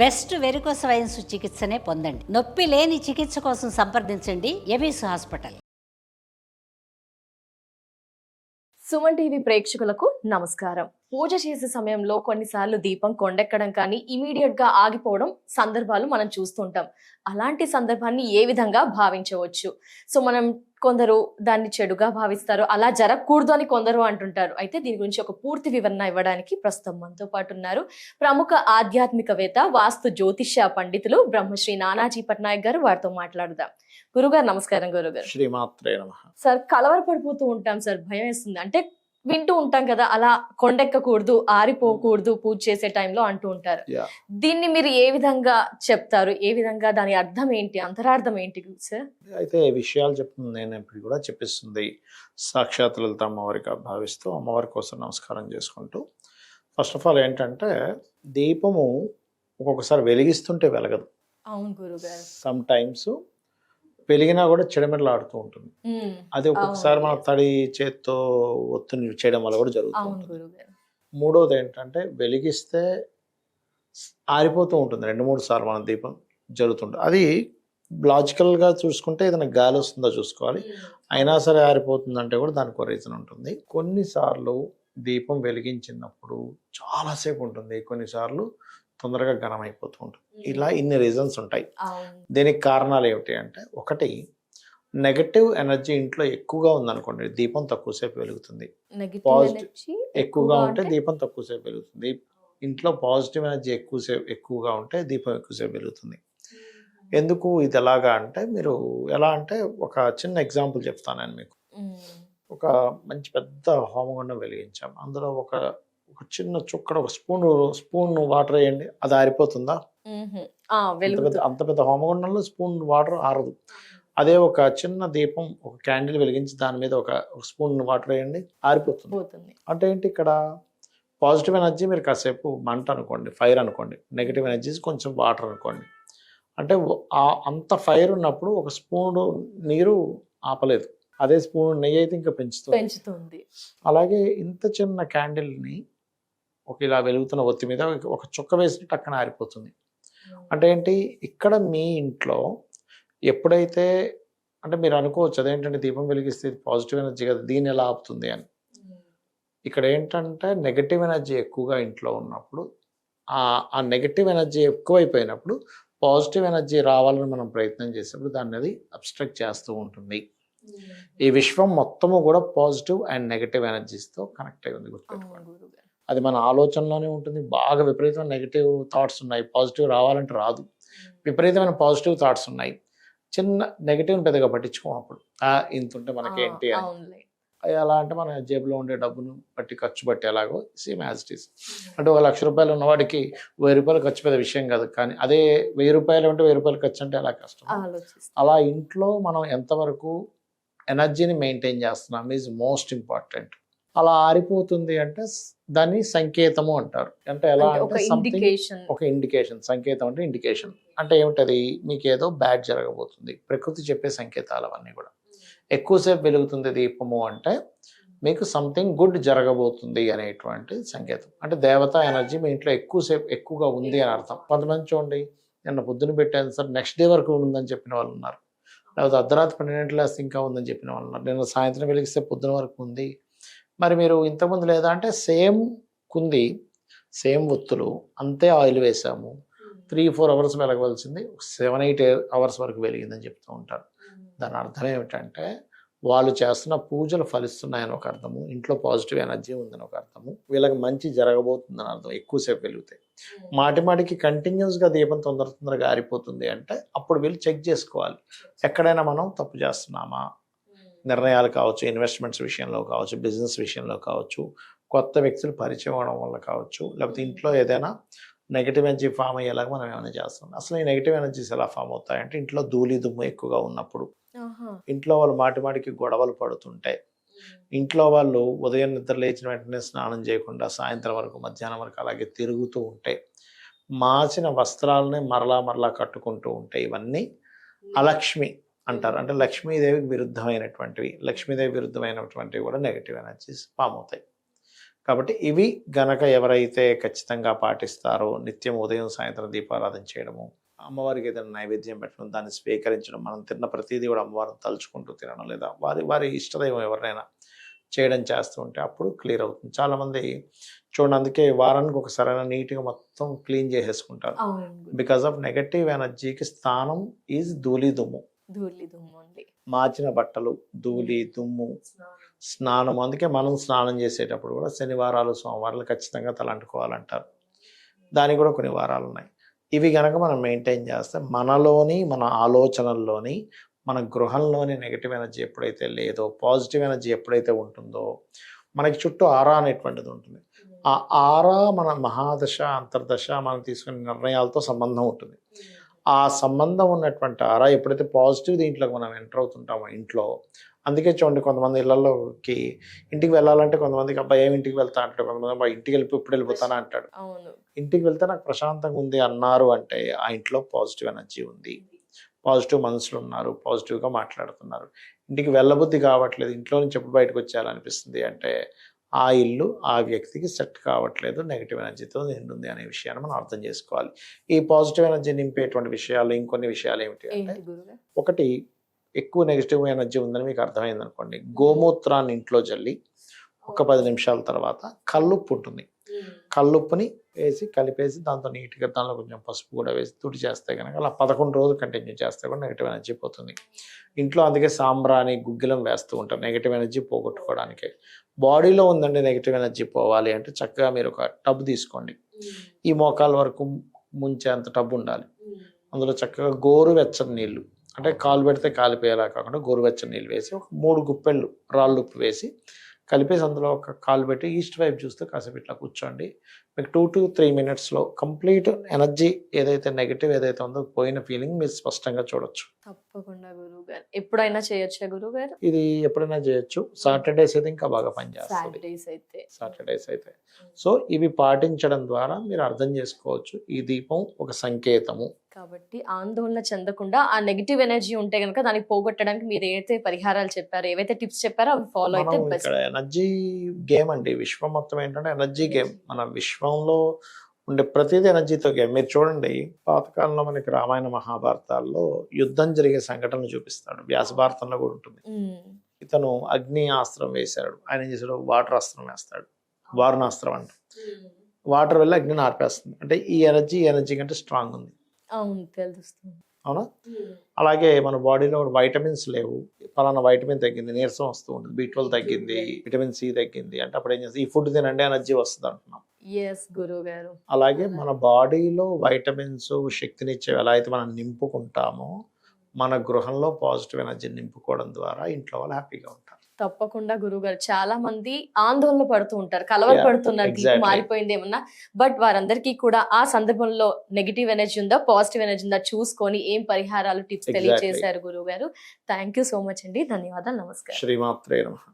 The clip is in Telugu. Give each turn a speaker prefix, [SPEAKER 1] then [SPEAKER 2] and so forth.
[SPEAKER 1] బెస్ట్ వెరికోస్ వెయిన్స్ చికిత్సనే పొందండి. నొప్పి లేని చికిత్స కోసం సంప్రదించండి ఎబిస్ హాస్పిటల్.
[SPEAKER 2] సుమన్ టీవీ ప్రేక్షకులకు నమస్కారం. పూజ చేసే సమయంలో కొన్నిసార్లు దీపం కొండెక్కడం కానీ ఇమీడియట్ గా ఆగిపోవడం సందర్భాలు మనం చూస్తుంటాం. అలాంటి సందర్భాన్ని ఏ విధంగా భావించవచ్చు? సో మనం కొందరు దాన్ని చెడుగా భావిస్తారు, అలా జరగకూడదు అని కొందరు అంటుంటారు. అయితే దీని గురించి ఒక పూర్తి వివరణ ఇవ్వడానికి ప్రస్తుతం మనతో పాటు ఉన్నారు ప్రముఖ ఆధ్యాత్మికవేత్త, వాస్తు జ్యోతిష్య పండితులు బ్రహ్మశ్రీ నానాజీ పట్నాయక్ గారు. వారితో మాట్లాడుదాం. గురుగారు నమస్కారం. గురుగారు,
[SPEAKER 3] శ్రీమాత్రే నమః.
[SPEAKER 2] సార్, కలవరపడిపోతూ ఉంటాం సార్, భయం వేస్తుంది. అంటే వింటూ ఉంటాం కదా, అలా కొండెక్కకూడదు, ఆరిపోకూడదు పూజ చేసే టైంలో అంటూ ఉంటారు. దీన్ని మీరు ఏ విధంగా చెప్తారు? ఏ విధంగా దాని అర్థం ఏంటి, అంతరార్థం ఏంటి సార్?
[SPEAKER 3] అయితే విషయాలు చెప్తుంది నేను ఇప్పుడు కూడా చెప్పిస్తుంది సాక్షాత్ లలిత అమ్మవారిగా భావిస్తూ అమ్మవారి కోసం నమస్కారం చేసుకుంటూ, ఫస్ట్ ఆఫ్ ఆల్ ఏంటంటే దీపము ఒక్కొక్కసారి వెలిగిస్తుంటే వెలగదు.
[SPEAKER 2] అవును గురుగారు.
[SPEAKER 3] సమ్ టైమ్స్ వెలిగినా కూడా చెడమెడలాడుతూ ఉంటుంది. అది ఒక్కొక్కసారి మన తడి చేత్తో ఒత్తిడి చేయడం వల్ల కూడా జరుగుతుంది. మూడోది ఏంటంటే వెలిగిస్తే ఆరిపోతూ ఉంటుంది. 2-3 సార్లు మన దీపం జరుగుతుంటుంది. అది లాజికల్గా చూసుకుంటే ఏదైనా గాలి వస్తుందో చూసుకోవాలి. అయినా సరే ఆరిపోతుందంటే కూడా దానికి ఒక రీజన్ ఉంటుంది. కొన్నిసార్లు దీపం వెలిగించినప్పుడు చాలాసేపు ఉంటుంది, కొన్నిసార్లు తొందరగా ఘనం అయిపోతూ ఉంటుంది. ఇలా ఇన్ని రీజన్స్ ఉంటాయి. దీనికి కారణాలు ఏమిటి అంటే, ఒకటి నెగటివ్ ఎనర్జీ ఇంట్లో ఎక్కువగా ఉందనుకోండి దీపం తక్కువసేపు వెలుగుతుంది. పాజిటివ్ ఎక్కువగా ఉంటే దీపం తక్కువసేపు వెలుగుతుంది. ఇంట్లో పాజిటివ్ ఎనర్జీ ఎక్కువగా ఉంటే దీపం ఎక్కువసేపు వెలుగుతుంది. ఎందుకు ఇది ఎలాగా అంటే, మీరు ఎలా అంటే ఒక చిన్న ఎగ్జాంపుల్ చెప్తాను నేను మీకు. ఒక మంచి పెద్ద హోమగుండం వెలిగించాం. అందులో ఒక చిన్న చుక్కడ, ఒక స్పూన్ వాటర్ వేయండి, అది ఆరిపోతుందా? అంత పెద్ద హోమగుండంలో స్పూన్ వాటర్ ఆరదు. అదే ఒక చిన్న దీపం, ఒక క్యాండిల్ వెలిగించి దాని మీద ఒక స్పూన్ వాటర్ వేయండి, ఆరిపోతుంది. అంటే ఏంటి, ఇక్కడ పాజిటివ్ ఎనర్జీ మీరు కాసేపు మంట అనుకోండి, ఫైర్ అనుకోండి, నెగిటివ్ ఎనర్జీస్ కొంచెం వాటర్ అనుకోండి. అంటే అంత ఫైర్ ఉన్నప్పుడు ఒక స్పూన్ నీరు ఆపలేదు, అదే స్పూన్ నెయ్యి అయితే ఇంకా పెంచుతుంది. అలాగే ఇంత చిన్న క్యాండిల్ని ఒక ఇలా వెలుగుతున్న ఒత్తి మీద ఒక చుక్క వేసి టక్కన ఆరిపోతుంది. అంటే ఏంటి, ఇక్కడ మీ ఇంట్లో ఎప్పుడైతే, అంటే మీరు అనుకోవచ్చు అదేంటంటే దీపం వెలిగిస్తే పాజిటివ్ ఎనర్జీ కదా, దీన్ని ఎలా ఆపుతుంది అని. ఇక్కడ ఏంటంటే నెగటివ్ ఎనర్జీ ఎక్కువగా ఇంట్లో ఉన్నప్పుడు, ఆ నెగటివ్ ఎనర్జీ ఎక్కువైపోయినప్పుడు పాజిటివ్ ఎనర్జీ రావాలని మనం ప్రయత్నం చేసేప్పుడు దాన్ని అది అబ్స్ట్రక్ట్ చేస్తూ ఉంటుంది. ఈ విశ్వం మొత్తము కూడా పాజిటివ్ అండ్ నెగటివ్ ఎనర్జీస్తో కనెక్ట్ అయి ఉంది, గుర్తుపెట్టుకోండి. అది మన ఆలోచనలోనే ఉంటుంది. బాగా విపరీతమైన నెగిటివ్ థాట్స్ ఉన్నాయి, పాజిటివ్ రావాలంటే రాదు. విపరీతమైన పాజిటివ్ థాట్స్ ఉన్నాయి, చిన్న నెగిటివ్ని పెద్దగా పట్టించుకోం. అప్పుడు ఇంత ఉంటే మనకేంటి అని, ఎలా అంటే మన జేబులో ఉండే డబ్బును బట్టి ఖర్చు బట్టి ఎలాగో సేమ్ యాజ్ ఇట్ ఈస్. అంటే 1,00,000 రూపాయలు ఉన్నవాడికి 1000 రూపాయలు ఖర్చు పెద్ద విషయం కాదు, కానీ అదే 1000 రూపాయలు ఉంటే 1000 రూపాయలు ఖర్చు అంటే ఎలా కష్టం. అలా ఇంట్లో మనం ఎంతవరకు ఎనర్జీని మెయింటైన్ చేస్తున్నాం ఈజ్ మోస్ట్ ఇంపార్టెంట్. అలా ఆరిపోతుంది అంటే దాన్ని సంకేతము అంటారు. అంటే ఎలా అంటే ఒక ఇండికేషన్. సంకేతం అంటే ఇండికేషన్. అంటే ఏమిటది, మీకు ఏదో బ్యాడ్ జరగబోతుంది. ప్రకృతి చెప్పే సంకేతాలు అవన్నీ కూడా. ఎక్కువసేపు వెలుగుతుంది దీపము అంటే మీకు సంథింగ్ గుడ్ జరగబోతుంది అనేటువంటి సంకేతం. అంటే దేవతా ఎనర్జీ మీ ఇంట్లో ఎక్కువగా ఉంది అని అర్థం. కొంతమంది చూడండి, నిన్న పొద్దున పెట్టాను సార్, నెక్స్ట్ డే వరకు ఉందని చెప్పిన వాళ్ళు ఉన్నారు. లేకపోతే అర్ధరాత్రి 12 గంటల ఇంకా ఉందని చెప్పిన వాళ్ళు ఉన్నారు. నిన్న సాయంత్రం వెలిగిస్తే పొద్దున వరకు ఉంది. మరి మీరు ఇంతకుముందు లేదా అంటే సేమ్ కుంది, సేమ్ ఒత్తులు, అంతే ఆయిల్ వేసాము, 3-4 అవర్స్ వెలగవలసింది 7-8 అవర్స్ వరకు వెలిగిందని చెప్తూ ఉంటారు. దాని అర్థం ఏమిటంటే వాళ్ళు చేస్తున్న పూజలు ఫలిస్తున్నాయని ఒక అర్థము, ఇంట్లో పాజిటివ్ ఎనర్జీ ఉందని ఒక అర్థము, వీళ్ళకి మంచి జరగబోతుందని అర్థం. ఎక్కువసేపు వెలుగుతాయి. మాటిమాటికి కంటిన్యూస్గా దీపం తొందరగా ఆరిపోతుంది అంటే అప్పుడు వీళ్ళు చెక్ చేసుకోవాలి, ఎక్కడైనా మనం తప్పు చేస్తున్నామా. నిర్ణయాలు కావచ్చు, ఇన్వెస్ట్మెంట్స్ విషయంలో కావచ్చు, బిజినెస్ విషయంలో కావచ్చు, కొత్త వ్యక్తులు పరిచయం అవడం వల్ల కావచ్చు, లేకపోతే ఇంట్లో ఏదైనా నెగిటివ్ ఎనర్జీ ఫామ్ అయ్యేలాగా మనం ఏమైనా చేస్తాం. అసలు ఈ నెగిటివ్ ఎనర్జీస్ ఎలా ఫామ్ అవుతాయంటే, ఇంట్లో ధూళి దుమ్ము ఎక్కువగా ఉన్నప్పుడు, ఇంట్లో వాళ్ళు మాటిమాటికి గొడవలు పడుతుంటే, ఇంట్లో వాళ్ళు ఉదయం నిద్ర లేచిన వెంటనే స్నానం చేయకుండా సాయంత్రం వరకు, మధ్యాహ్నం వరకు అలాగే తిరుగుతూ ఉంటే, మార్చిన వస్త్రాలని మరలా కట్టుకుంటూ ఉంటే, ఇవన్నీ అలక్ష్మి అంటారు. అంటే లక్ష్మీదేవికి విరుద్ధమైనటువంటివి కూడా నెగిటివ్ ఎనర్జీస్ ఫామ్ అవుతాయి. కాబట్టి ఇవి గనక ఎవరైతే ఖచ్చితంగా పాటిస్తారో, నిత్యం ఉదయం సాయంత్రం దీపారాధన చేయడము, అమ్మవారికి ఏదైనా నైవేద్యం పెట్టడం, దాన్ని స్వీకరించడం, మనం తిన్న ప్రతిదీ కూడా అమ్మవారిని తలుచుకుంటూ తినడం, లేదా వారి ఇష్టదైవం ఎవరినైనా చేయడం చేస్తూ ఉంటే అప్పుడు క్లియర్ అవుతుంది. చాలామంది చూడండి, అందుకే వారానికి ఒకసారైనా నీట్గా మొత్తం క్లీన్ చేసేసుకుంటారు. బికాస్ ఆఫ్ నెగటివ్ ఎనర్జీకి స్థానం ఈజ్ ధూళి దుమ్ము. మార్చిన బట్టలు, ధూళి దుమ్ము, స్నానం. అందుకే మనం స్నానం చేసేటప్పుడు కూడా శనివారాలు సోమవారాలు ఖచ్చితంగా తలంటుకోవాలంటారు. దానికి కూడా కొన్ని వారాలు ఉన్నాయి. ఇవి కనుక మనం మెయింటైన్ చేస్తే మనలోని, మన ఆలోచనల్లోని, మన గృహంలోని నెగిటివ్ ఎనర్జీ ఎప్పుడైతే లేదో, పాజిటివ్ ఎనర్జీ ఎప్పుడైతే ఉంటుందో, మనకి చుట్టూ ఆరా అనేటువంటిది ఉంటుంది. ఆ ఆరా మన మహాదశ, అంతర్దశ, మనం తీసుకునే నిర్ణయాలతో సంబంధం ఉంటుంది. ఆ సంబంధం ఉన్నటువంటి ఆరా ఎప్పుడైతే పాజిటివ్ దీంట్లోకి మనం ఎంటర్ అవుతుంటామో ఇంట్లో, అందుకే చూడండి కొంతమంది ఇళ్లలోకి ఇంటికి వెళ్ళాలంటే కొంతమందికి అబ్బాయి ఏమి ఇంటికి వెళ్తా అంటాడు, కొంతమంది అబ్బాయి ఇంటికి వెళ్ళి ఇప్పుడు వెళ్ళిపోతానా అంటాడు. ఇంటికి వెళ్తే నాకు ప్రశాంతంగా ఉంది అన్నారు అంటే ఆ ఇంట్లో పాజిటివ్ ఎనర్జీ ఉంది, పాజిటివ్ మనసులు ఉన్నారు, పాజిటివ్గా మాట్లాడుతున్నారు. ఇంటికి వెళ్ళబుద్ధి కావట్లేదు, ఇంట్లో నుంచి ఎప్పుడు బయటకు వచ్చేయాలనిపిస్తుంది అంటే ఆ ఇల్లు ఆ వ్యక్తికి సెట్ కావట్లేదు, నెగిటివ్ ఎనర్జీతో నిండుంది అనే విషయాన్ని మనం అర్థం చేసుకోవాలి. ఈ పాజిటివ్ ఎనర్జీ నింపేటువంటి విషయాలు ఇంకొన్ని విషయాలు ఏమిటి అంటే, ఒకటి ఎక్కువ నెగిటివ్ ఎనర్జీ ఉందని మీకు అర్థమైంది అనుకోండి, గోమూత్రాన్ని ఇంట్లో జల్లి ఒక 10 నిమిషాల తర్వాత కల్లుప్పు ఉంటుంది, కల్లుప్పుని వేసి కలిపేసి దాంతో నీట్గా దానిలో కొంచెం పసుపు కూడా వేసి తుడి చేస్తే కనుక అలా 11 రోజులు కంటిన్యూ చేస్తే కూడా నెగిటివ్ ఎనర్జీ పోతుంది. ఇంట్లో అందుకే సాంబ్రాణి, గుగ్గిలం వేస్తూ ఉంటారు నెగిటివ్ ఎనర్జీ పోగొట్టుకోవడానికి. బాడీలో ఉందండి నెగిటివ్ ఎనర్జీ పోవాలి అంటే చక్కగా మీరు ఒక టబ్ తీసుకోండి, ఈ మోకాల వరకు ముంచేంత టబ్ ఉండాలి. అందులో చక్కగా గోరువెచ్చని నీళ్ళు, అంటే కాలు పెడితే కాలిపోయేలా కాకుండా గోరువెచ్చని నీళ్ళు వేసి ఒక 3 గుప్పెళ్ళు రాళ్ళు ఉప్పు వేసి కలిపేసి అందులో ఒక కాలు పెట్టి ఈస్ట్ వైపు చూస్తూ కాసేపు ఇట్లా కూర్చోండి. మీకు 2 to 3 minutesలో కంప్లీట్ ఎనర్జీ ఏదైతే నెగిటివ్ ఏదైతే ఉందో పోయిన ఫీలింగ్ మీరు స్పష్టంగా చూడొచ్చు.
[SPEAKER 2] తప్పకుండా గురువు గారు. ఎప్పుడైనా చేయొచ్చా గురువు గారు?
[SPEAKER 3] ఇది ఎప్పుడైనా చేయొచ్చు. సాటర్డేస్ అయితే ఇంకా బాగా పనిచేస్తుంది. సాటర్డేస్ అయితే సో ఇవి పాటించడం ద్వారా మీరు అర్థం చేసుకోవచ్చు ఈ దీపం ఒక సంకేతము.
[SPEAKER 2] కాబట్టి ఆందోళన చెందకుండా ఆ నెగిటివ్ ఎనర్జీ ఉంటే కనుక దాన్ని పోగొట్టడానికి మీరు ఏదైతే పరిహారాలు చెప్పారో, ఏవైతే టిప్స్ చెప్పారో అవి ఫాలో అయితే బెస్ట్.
[SPEAKER 3] ఎనర్జీ గేమ్ అండి, విశ్వం మొత్తం ఏంటంటే ఎనర్జీ గేమ్. మన విశ్వంలో ఉండే ప్రతిదీ ఎనర్జీతో గేమ్. మీరు చూడండి, పాతకాలంలో మనకి రామాయణ మహాభారతాల్లో యుద్ధం జరిగే సంఘటనలు చూపిస్తాడు, వ్యాస భారతంలో కూడా ఉంటుంది. ఇతను అగ్ని అస్త్రం వేశాడు, ఆయన ఏం చేశాడు, వాటర్ అస్త్రం వేస్తాడు, వారుణాస్త్రం అంట. వాటర్ వెళ్ళి అగ్నిని ఆర్పేస్తుంది, అంటే ఈ ఎనర్జీ కంటే స్ట్రాంగ్ ఉంది.
[SPEAKER 2] అవును, తెలుస్తుంది.
[SPEAKER 3] అవునా? అలాగే మన బాడీలో వైటమిన్స్ లేవు, పలానా వైటమిన్ తగ్గింది, నీరసం వస్తూ ఉంటుంది, B12 తగ్గింది, విటమిన్ సి తగ్గింది అంటే అప్పుడు ఏం చేస్తుంది, ఈ ఫుడ్ తినండి ఎనర్జీ వస్తుంది అంటున్నాం. అలాగే మన బాడీలో వైటమిన్స్ శక్తినిచ్చేవి ఎలా అయితే మనం నింపుకుంటామో, మన గృహంలో పాజిటివ్ ఎనర్జీ నింపుకోవడం ద్వారా ఇంట్లో వాళ్ళు హ్యాపీగా ఉంటారు.
[SPEAKER 2] తప్పకుండా గురువుగారు. చాలా మంది ఆందోళన పడుతూ ఉంటారు, కలవర పడుతున్నారు, మారిపోయింది ఏమన్నా. బట్ వారందరికీ కూడా ఆ సందర్భంలో నెగిటివ్ ఎనర్జీ ఉందా, పాజిటివ్ ఎనర్జీ ఉందా చూసుకొని ఏం పరిహారాలు, టిప్స్ తెలియజేశారు గురువు గారు. థ్యాంక్ యూ సో మచ్ అండి. ధన్యవాదాలు. నమస్కారం.
[SPEAKER 3] శ్రీమాత్రే నమః.